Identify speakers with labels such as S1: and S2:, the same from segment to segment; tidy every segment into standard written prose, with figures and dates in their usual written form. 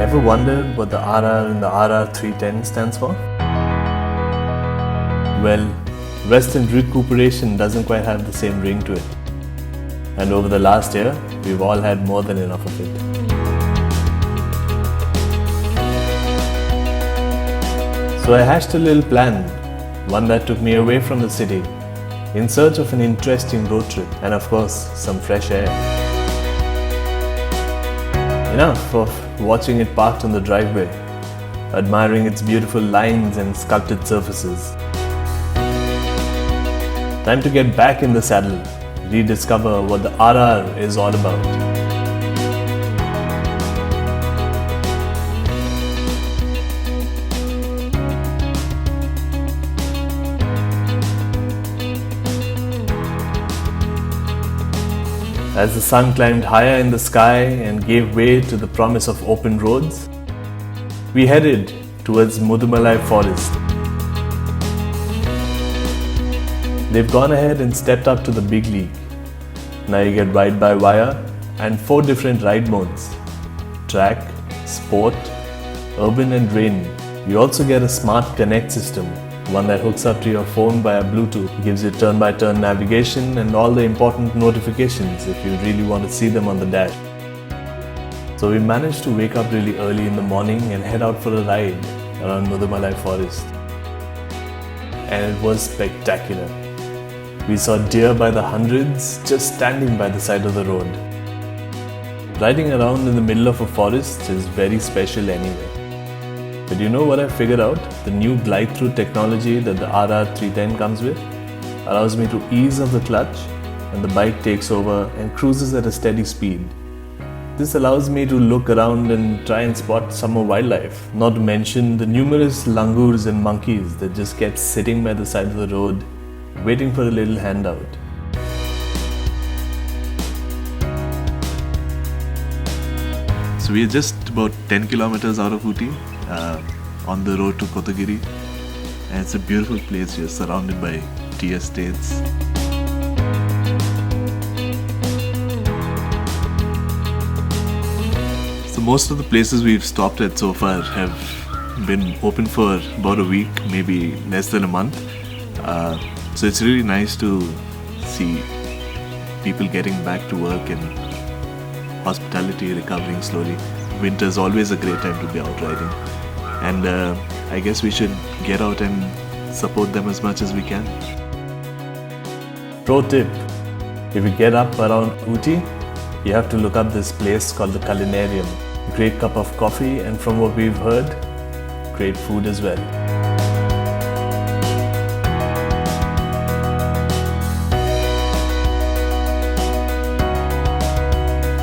S1: Ever wondered what the RR in the RR 310 stands for? Well, rest and recuperation doesn't quite have the same ring to it. And over the last year, we've all had more than enough of it. So I hatched a little plan, one that took me away from the city, in search of an interesting road trip and of course, some fresh air. Enough of watching it parked on the driveway, admiring its beautiful lines and sculpted surfaces. Time to get back in the saddle, rediscover what the RR is all about. As the sun climbed higher in the sky and gave way to the promise of open roads, we headed towards Mudumalai forest. They've gone ahead and stepped up to the big league. Now you get ride-by-wire and 4 different ride modes: track, sport, urban and rain. You also get a smart connect system, one that hooks up to your phone via Bluetooth, gives you turn-by-turn navigation and all the important notifications if you really want to see them on the dash. So we managed to wake up really early in the morning and head out for a ride around Mudumalai forest. And it was spectacular. We saw deer by the hundreds just standing by the side of the road. Riding around in the middle of a forest is very special anyway. But you know what I figured out? The new glide-through technology that the RR 310 comes with allows me to ease off the clutch and the bike takes over and cruises at a steady speed. This allows me to look around and try and spot some more wildlife, not to mention the numerous langurs and monkeys that just kept sitting by the side of the road, waiting for a little handout. So we are just about 10 kilometers out of Ooty, on the road to Kotagiri, and it's a beautiful place here, surrounded by tea estates. So most of the places we've stopped at so far have been open for about a week, maybe less than a month. So it's really nice to see people getting back to work and hospitality recovering slowly. Winter's always a great time to be out riding. And I guess we should get out and support them as much as we can. Pro tip, if you get up around Ooty, you have to look up this place called the Culinarium. Great cup of coffee and from what we've heard, great food as well.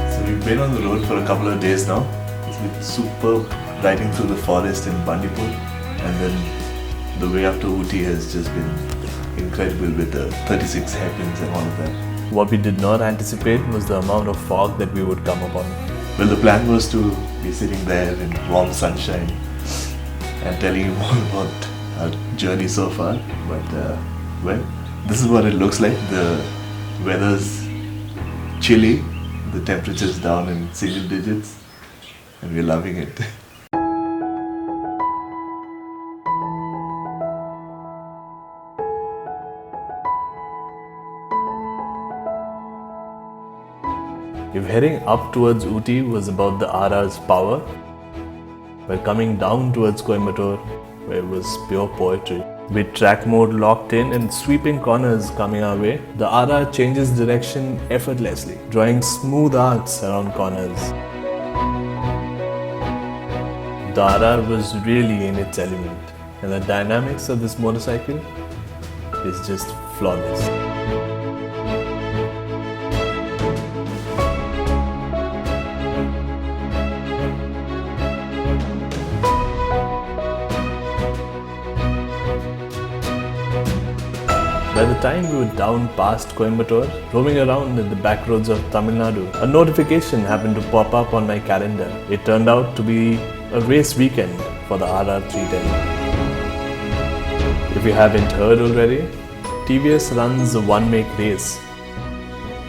S1: So we've been on the road for a couple of days now. It's been superb riding through the forest in Bandipur, and then the way up to Ooty has just been incredible with the 36 hairpins and all of that. What we did not anticipate was the amount of fog that we would come upon. Well, the plan was to be sitting there in warm sunshine and telling you all about our journey so far, but well, this is what it looks like. The weather's chilly, the temperature's down in single digits, and we're loving it. If heading up towards Ooty was about the RR's power, we're coming down towards Coimbatore, where it was pure poetry. With track mode locked in and sweeping corners coming our way, the RR changes direction effortlessly, drawing smooth arcs around corners. The RR was really in its element, and the dynamics of this motorcycle is just flawless. By the time we were down past Coimbatore, roaming around in the back roads of Tamil Nadu, a notification happened to pop up on my calendar. It turned out to be a race weekend for the RR 310. If you haven't heard already, TVS runs a one-make race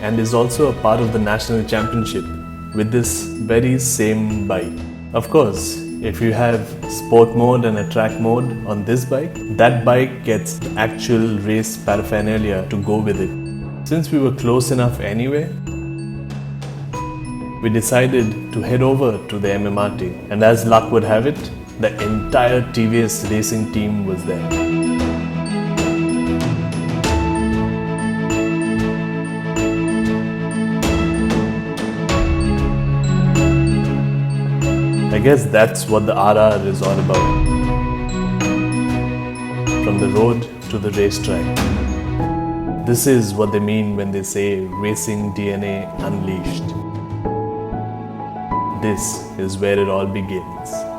S1: and is also a part of the national championship with this very same bike. Of course, if you have sport mode and a track mode on this bike, that bike gets actual race paraphernalia to go with it. Since we were close enough anyway, we decided to head over to the MMRT, and as luck would have it, the entire TVS racing team was there. I guess that's what the RR is all about. From the road to the racetrack. This is what they mean when they say racing DNA unleashed. This is where it all begins.